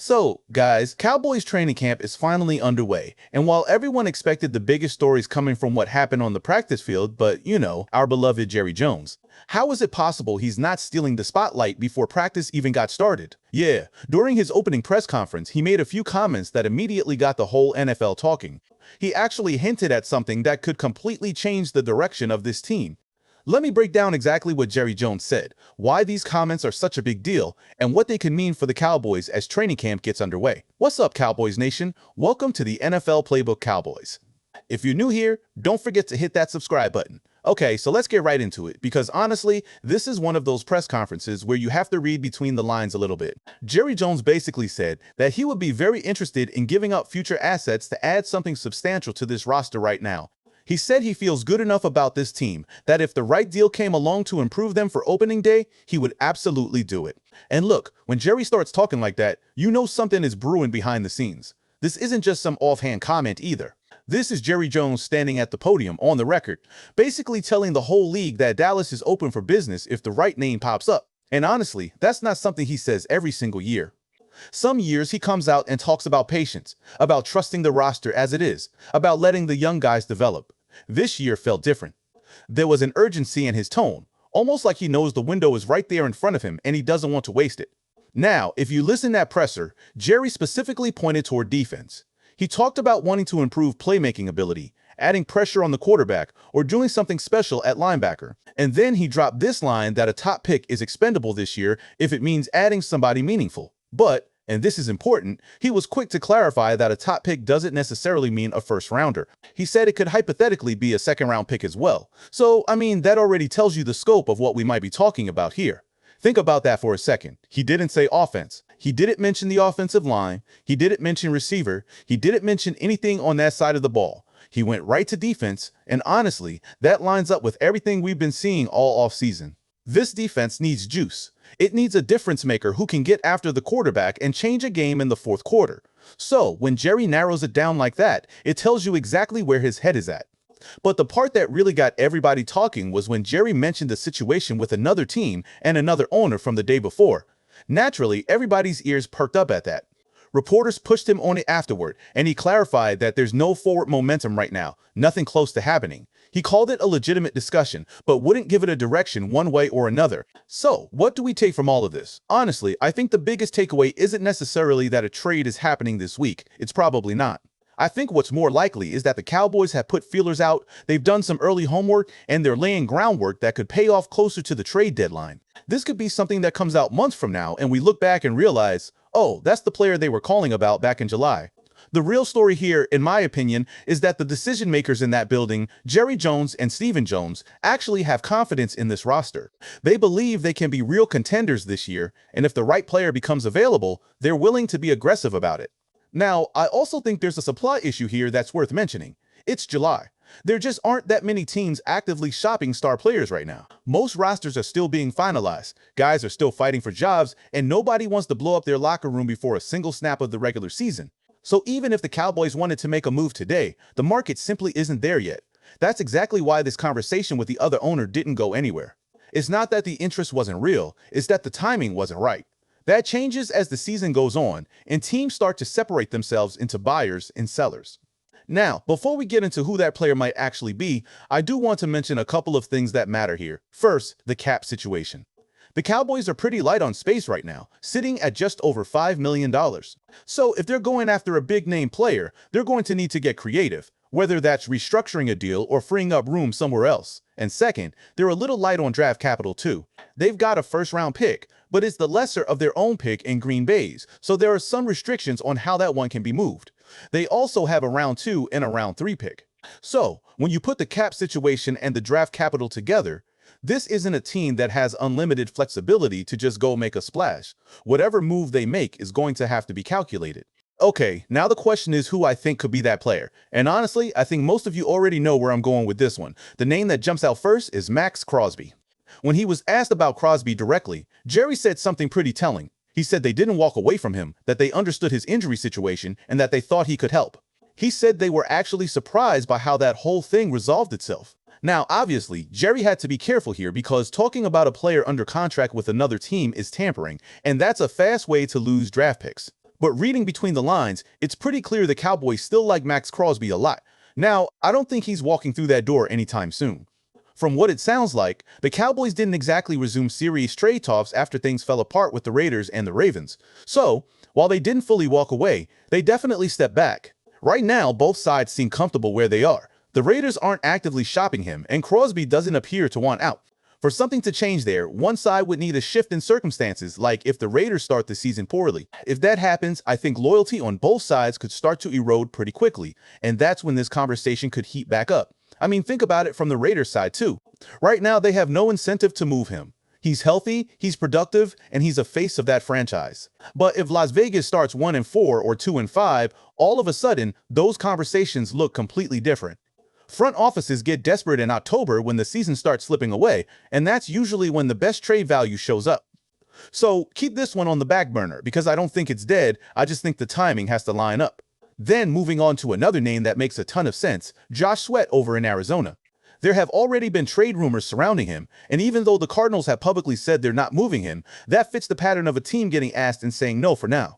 So, guys, Cowboys training camp is finally underway, and while everyone expected the biggest stories coming from what happened on the practice field, but, our beloved Jerry Jones, how is it possible he's not stealing the spotlight before practice even got started? Yeah, during his opening press conference, he made a few comments that immediately got the whole NFL talking. He actually hinted at something that could completely change the direction of this team. Let me break down exactly what Jerry Jones said, why these comments are such a big deal, and what they can mean for the Cowboys as training camp gets underway. What's up, Cowboys Nation? Welcome to the NFL Playbook Cowboys. If you're new here, don't forget to hit that subscribe button. Okay, so let's get right into it, because honestly, this is one of those press conferences where you have to read between the lines a little bit. Jerry Jones basically said that he would be very interested in giving up future assets to add something substantial to this roster right now. He said he feels good enough about this team that if the right deal came along to improve them for opening day, he would absolutely do it. And look, when Jerry starts talking like that, you know something is brewing behind the scenes. This isn't just some offhand comment either. This is Jerry Jones standing at the podium on the record, basically telling the whole league that Dallas is open for business if the right name pops up. And honestly, that's not something he says every single year. Some years he comes out and talks about patience, about trusting the roster as it is, about letting the young guys develop. This year felt different. There was an urgency in his tone, almost like he knows the window is right there in front of him and he doesn't want to waste it. Now, if you listen to that presser, Jerry specifically pointed toward defense. He talked about wanting to improve playmaking ability, adding pressure on the quarterback, or doing something special at linebacker. And then he dropped this line that a top pick is expendable this year if it means adding somebody meaningful. But, and this is important, he was quick to clarify that a top pick doesn't necessarily mean a first rounder. He said it could hypothetically be a second round pick as well. So, that already tells you the scope of what we might be talking about here. Think about that for a second. He didn't say offense. He didn't mention the offensive line. He didn't mention receiver. He didn't mention anything on that side of the ball. He went right to defense, and honestly, that lines up with everything we've been seeing all offseason. This defense needs juice. It needs a difference maker who can get after the quarterback and change a game in the fourth quarter. So, when Jerry narrows it down like that, it tells you exactly where his head is at. But the part that really got everybody talking was when Jerry mentioned the situation with another team and another owner from the day before. Naturally, everybody's ears perked up at that. Reporters pushed him on it afterward, and he clarified that there's no forward momentum right now, nothing close to happening. He called it a legitimate discussion, but wouldn't give it a direction one way or another. So, what do we take from all of this? Honestly, I think the biggest takeaway isn't necessarily that a trade is happening this week. It's probably not. I think what's more likely is that the Cowboys have put feelers out, they've done some early homework, and they're laying groundwork that could pay off closer to the trade deadline. This could be something that comes out months from now, and we look back and realize, oh, that's the player they were calling about back in July. The real story here, in my opinion, is that the decision makers in that building, Jerry Jones and Stephen Jones, actually have confidence in this roster. They believe they can be real contenders this year, and if the right player becomes available, they're willing to be aggressive about it. Now, I also think there's a supply issue here that's worth mentioning. It's July. There just aren't that many teams actively shopping star players right now. Most rosters are still being finalized, guys are still fighting for jobs, and nobody wants to blow up their locker room before a single snap of the regular season. So even if the Cowboys wanted to make a move today, the market simply isn't there yet. That's exactly why this conversation with the other owner didn't go anywhere. It's not that the interest wasn't real, it's that the timing wasn't right. That changes as the season goes on, and teams start to separate themselves into buyers and sellers. Now, before we get into who that player might actually be, I do want to mention a couple of things that matter here. First, the cap situation. The Cowboys are pretty light on space right now, sitting at just over $5 million. So if they're going after a big-name player, they're going to need to get creative, whether that's restructuring a deal or freeing up room somewhere else. And second, they're a little light on draft capital too. They've got a first-round pick, but it's the lesser of their own pick in Green Bay's, so there are some restrictions on how that one can be moved. They also have a round 2 and a round 3 pick. So, when you put the cap situation and the draft capital together, this isn't a team that has unlimited flexibility to just go make a splash. Whatever move they make is going to have to be calculated. Okay, now the question is who I think could be that player. And honestly, I think most of you already know where I'm going with this one. The name that jumps out first is Maxx Crosby. When he was asked about Crosby directly, Jerry said something pretty telling. He said they didn't walk away from him, that they understood his injury situation, and that they thought he could help. He said they were actually surprised by how that whole thing resolved itself. Now, obviously, Jerry had to be careful here because talking about a player under contract with another team is tampering, and that's a fast way to lose draft picks. But reading between the lines, it's pretty clear the Cowboys still like Maxx Crosby a lot. Now, I don't think he's walking through that door anytime soon. From what it sounds like, the Cowboys didn't exactly resume serious trade talks after things fell apart with the Raiders and the Ravens. So, while they didn't fully walk away, they definitely stepped back. Right now, both sides seem comfortable where they are. The Raiders aren't actively shopping him, and Crosby doesn't appear to want out. For something to change there, one side would need a shift in circumstances, like if the Raiders start the season poorly. If that happens, I think loyalty on both sides could start to erode pretty quickly, and that's when this conversation could heat back up. I mean, think about it from the Raiders side too. Right now, they have no incentive to move him. He's healthy, he's productive, and he's a face of that franchise. But if Las Vegas starts 1-4 or 2-5, all of a sudden, those conversations look completely different. Front offices get desperate in October when the season starts slipping away, and that's usually when the best trade value shows up. So keep this one on the back burner, because I don't think it's dead, I just think the timing has to line up. Then moving on to another name that makes a ton of sense, Josh Sweat over in Arizona. There have already been trade rumors surrounding him, and even though the Cardinals have publicly said they're not moving him, that fits the pattern of a team getting asked and saying no for now.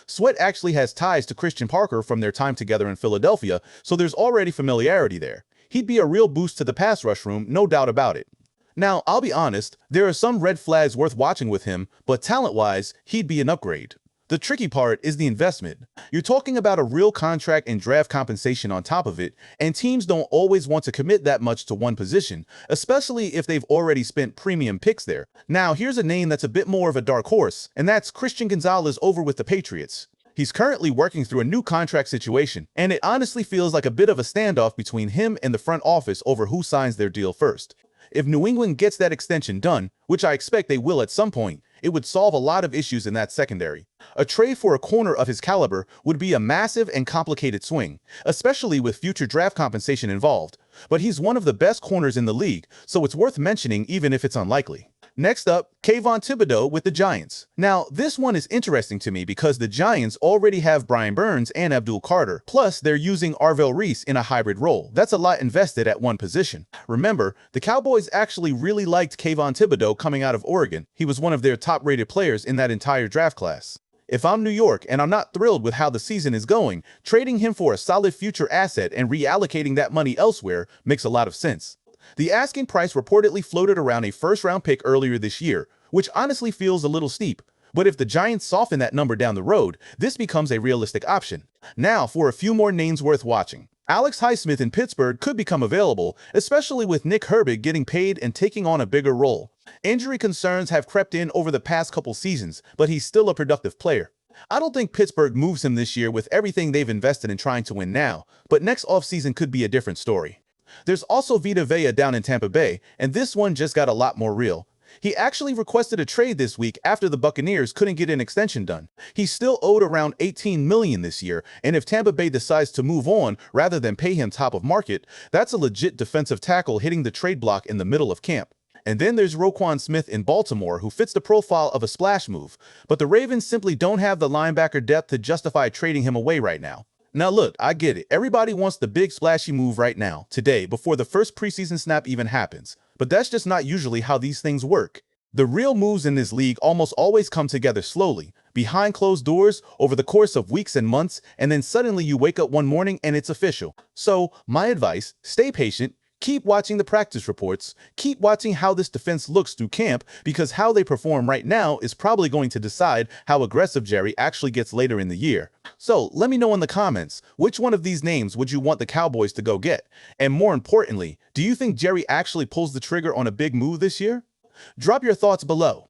Sweat actually has ties to Christian Parker from their time together in Philadelphia, so there's already familiarity there. He'd be a real boost to the pass rush room, no doubt about it. Now, I'll be honest, there are some red flags worth watching with him, but talent-wise, he'd be an upgrade. The tricky part is the investment. You're talking about a real contract and draft compensation on top of it, and teams don't always want to commit that much to one position, especially if they've already spent premium picks there. Now, here's a name that's a bit more of a dark horse, and that's Christian Gonzalez over with the Patriots. He's currently working through a new contract situation, and it honestly feels like a bit of a standoff between him and the front office over who signs their deal first. If New England gets that extension done, which I expect they will at some point, it would solve a lot of issues in that secondary. A trade for a corner of his caliber would be a massive and complicated swing, especially with future draft compensation involved. But he's one of the best corners in the league, so it's worth mentioning even if it's unlikely. Next up, Kayvon Thibodeaux with the Giants. Now, this one is interesting to me because the Giants already have Brian Burns and Abdul Carter, plus they're using Arvell Reese in a hybrid role. That's a lot invested at one position. Remember, the Cowboys actually really liked Kayvon Thibodeaux coming out of Oregon. He was one of their top-rated players in that entire draft class. If I'm New York and I'm not thrilled with how the season is going, trading him for a solid future asset and reallocating that money elsewhere makes a lot of sense. The asking price reportedly floated around a first-round pick earlier this year, which honestly feels a little steep. But if the Giants soften that number down the road, this becomes a realistic option. Now for a few more names worth watching. Alex Highsmith in Pittsburgh could become available, especially with Nick Herbig getting paid and taking on a bigger role. Injury concerns have crept in over the past couple seasons, but he's still a productive player. I don't think Pittsburgh moves him this year with everything they've invested in trying to win now, but next offseason could be a different story. There's also Vita Vea down in Tampa Bay, and this one just got a lot more real. He actually requested a trade this week after the Buccaneers couldn't get an extension done. He's still owed around $18 million this year, and if Tampa Bay decides to move on rather than pay him top of market, that's a legit defensive tackle hitting the trade block in the middle of camp. And then there's Roquan Smith in Baltimore, who fits the profile of a splash move, but the Ravens simply don't have the linebacker depth to justify trading him away right now. Now look, I get it. Everybody wants the big splashy move right now, today, before the first preseason snap even happens. But that's just not usually how these things work. The real moves in this league almost always come together slowly, behind closed doors, over the course of weeks and months, and then suddenly you wake up one morning and it's official. So, my advice, stay patient, keep watching the practice reports, keep watching how this defense looks through camp, because how they perform right now is probably going to decide how aggressive Jerry actually gets later in the year. So let me know in the comments, which one of these names would you want the Cowboys to go get? And more importantly, do you think Jerry actually pulls the trigger on a big move this year? Drop your thoughts below.